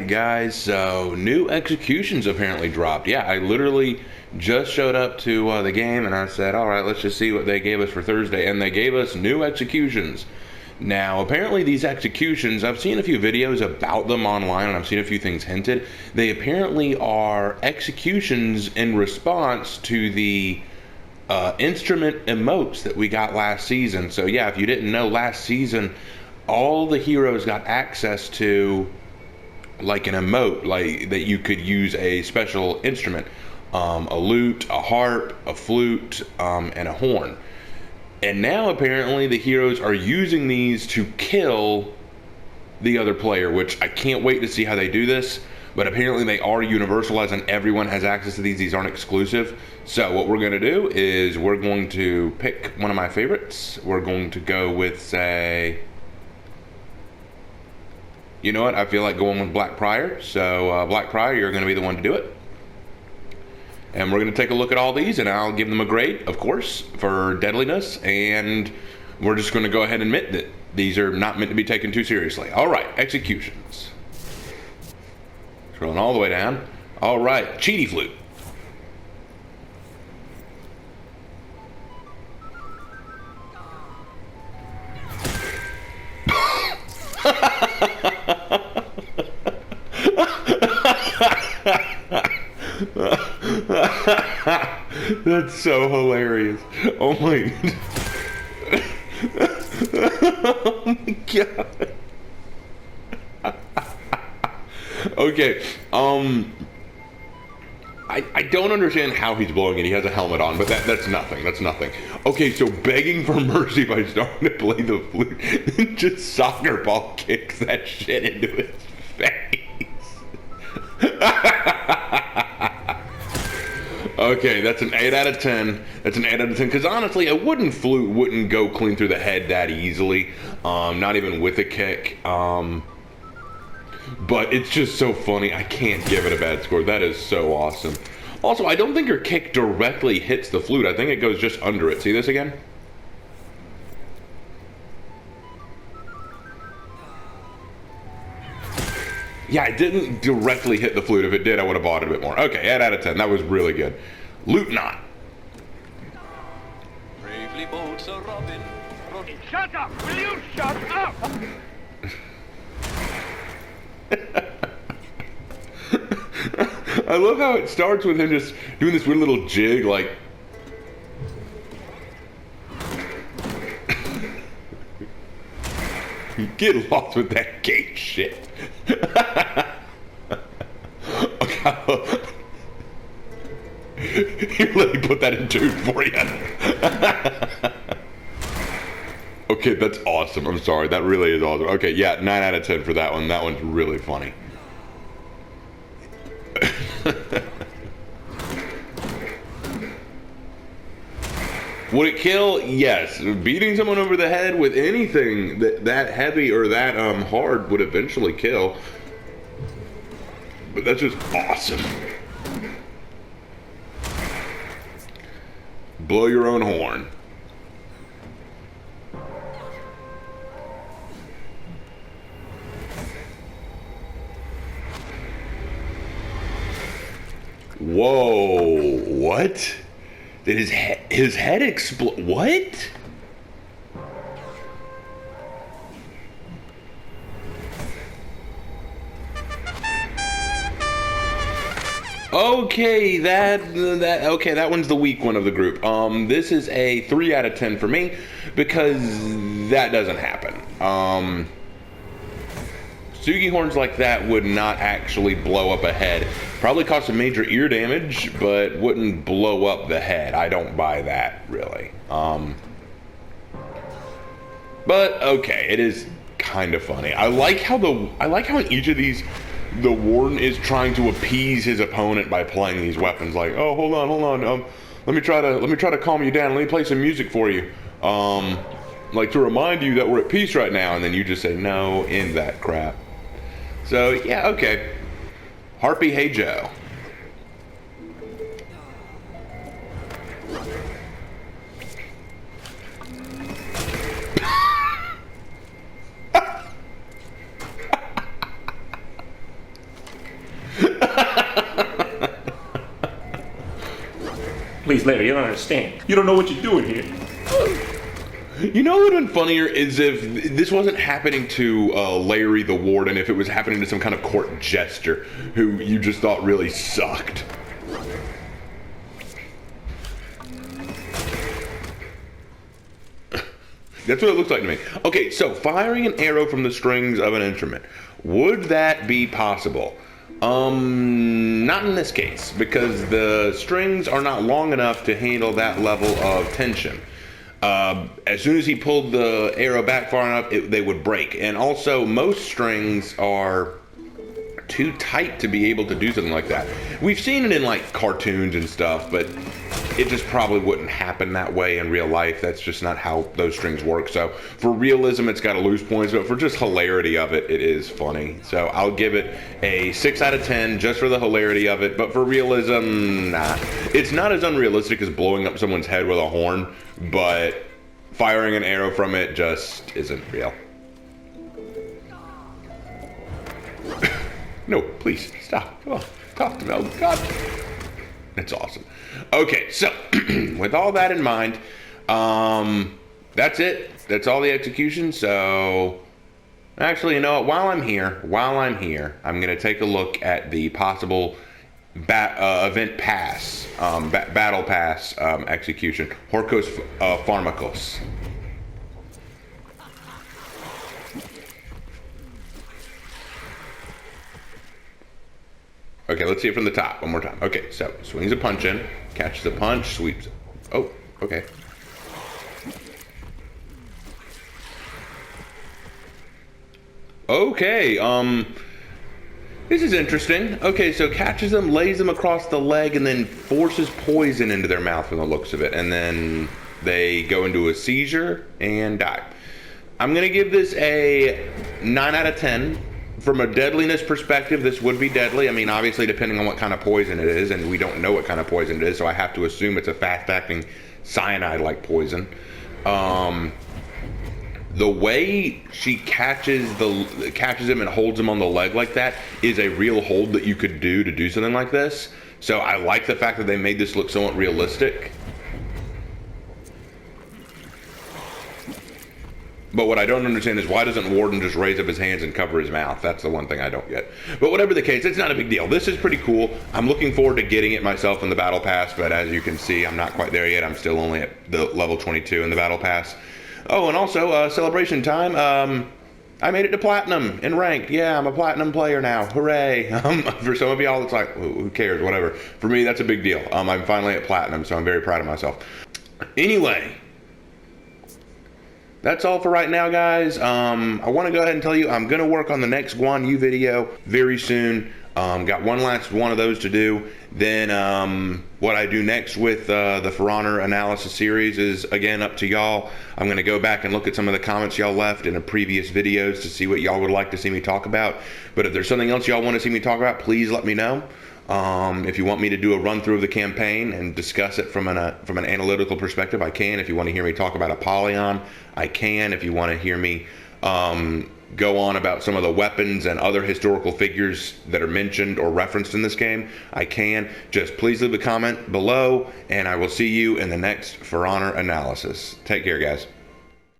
guys. So, new executions apparently dropped. Yeah, I literally just showed up to the game and I said, alright, let's just see what they gave us for Thursday. And they gave us new executions. Now, apparently these executions, I've seen a few videos about them online and I've seen a few things hinted. They apparently are executions in response to the instrument emotes that we got last season. So yeah, if you didn't know, last season all the heroes got access to like an emote, like that you could use a special instrument, a lute, a harp, a flute, and a horn. And now apparently the heroes are using these to kill the other player, which I can't wait to see how they do this. But apparently they are universal, as in everyone has access to these. These aren't exclusive. So what we're going to do is we're going to pick one of my favorites. We're going to go with, say, you know what? I feel like going with Black Prior. So Black Prior, you're going to be the one to do it. And we're going to take a look at all these, and I'll give them a grade, of course, for deadliness. And we're just going to go ahead and admit that these are not meant to be taken too seriously. All right, executions. Scrolling all the way down. All right, Cheaty Flute. That's so hilarious. Oh my oh my god. Okay, I don't understand how he's blowing it. He has a helmet on, but that's nothing. That's nothing. Okay, so begging for mercy by starting to play the flute and just soccer ball kicks that shit into his face. Okay, that's an 8 out of 10. That's an 8 out of 10. Because honestly, a wooden flute wouldn't go clean through the head that easily. Not even with a kick. But it's just so funny. I can't give it a bad score. That is so awesome. Also, I don't think her kick directly hits the flute. I think it goes just under it. See this again? Yeah, it didn't directly hit the flute. If it did, I would have bought it a bit more. Okay, 8 out of 10. That was really good. Lute Knot. Bravely bold Sir Robin. Shut up! Will you shut up? I love how it starts with him just doing this weird little jig, like... Get lost with that gate shit. Okay. Here, let me put that in tune for you. Okay, that's awesome. I'm sorry. That really is awesome. Okay, yeah, 9 out of 10 for that one. That one's really funny. Would it kill? Yes. Beating someone over the head with anything that heavy or that hard would eventually kill. But that's just awesome. Blow your own horn. Whoa, what? Did his head explode? What? Okay, okay, that one's the weak one of the group. This is a 3 out of 10 for me because that doesn't happen. Sugi horns like that would not actually blow up a head. Probably cause some major ear damage, but wouldn't blow up the head. I don't buy that, really. But okay, it is kind of funny. I like how in each of these, the warden is trying to appease his opponent by playing these weapons. Like, oh, hold on. Let me try to calm you down. Let me play some music for you. Like to remind you that we're at peace right now, and then you just say no, end that crap. So yeah, okay. Harpy Hey Joe. Please, Larry, you don't understand. You don't know what you're doing here. You know what would have been funnier is if this wasn't happening to Larry the Warden, if it was happening to some kind of court jester who you just thought really sucked. That's what it looks like to me. Okay, so firing an arrow from the strings of an instrument. Would that be possible? Not in this case, because the strings are not long enough to handle that level of tension. As soon as he pulled the arrow back far enough, they would break. And also, most strings are too tight to be able to do something like that. We've seen it in like cartoons and stuff, but it just probably wouldn't happen that way in real life. That's just not how those strings work. So for realism, it's got to lose points, but for just hilarity of it, it is funny. So I'll give it a 6 out of 10 just for the hilarity of it. But for realism, nah. It's not as unrealistic as blowing up someone's head with a horn, but firing an arrow from it just isn't real. No, please, stop. Come on, talk to me. Oh, God. It's awesome. Okay, so with all that in mind, that's it. That's all the execution. So actually, you know what? While I'm here, I'm going to take a look at the possible event pass, battle pass execution. Horkos Pharmakos. Okay, let's see it from the top one more time. Okay, so swings a punch in, catches a punch, sweeps. Oh, okay. Okay, this is interesting. Okay, so catches them, lays them across the leg, and then forces poison into their mouth from the looks of it. And then they go into a seizure and die. I'm gonna give this a 9 out of 10. From a deadliness perspective, this would be deadly. I mean, obviously, depending on what kind of poison it is, and we don't know what kind of poison it is, so I have to assume it's a fast-acting cyanide-like poison. The way she catches him and holds him on the leg like that is a real hold that you could do to do something like this. So I like the fact that they made this look somewhat realistic. But what I don't understand is why doesn't Warden just raise up his hands and cover his mouth? That's the one thing I don't get. But whatever the case, it's not a big deal. This is pretty cool. I'm looking forward to getting it myself in the Battle Pass, but as you can see, I'm not quite there yet. I'm still only at the level 22 in the Battle Pass. Oh, and also, celebration time. I made it to Platinum in Ranked. Yeah, I'm a Platinum player now. Hooray. For some of y'all, it's like, who cares, whatever. For me, that's a big deal. I'm finally at Platinum, so I'm very proud of myself. Anyway. That's all for right now, guys. I want to go ahead and tell you I'm going to work on the next Guan Yu video very soon. Got one last one of those to do. Then what I do next with the For Honor analysis series is, again, up to y'all. I'm going to go back and look at some of the comments y'all left in the previous videos to see what y'all would like to see me talk about. But if there's something else y'all want to see me talk about, please let me know. If you want me to do a run through of the campaign and discuss it from an analytical perspective, I can. If you want to hear me talk about Apollyon, I can. If you want to hear me go on about some of the weapons and other historical figures that are mentioned or referenced in this game, I can. Just please leave a comment below, and I will see you in the next For Honor analysis. Take care, guys.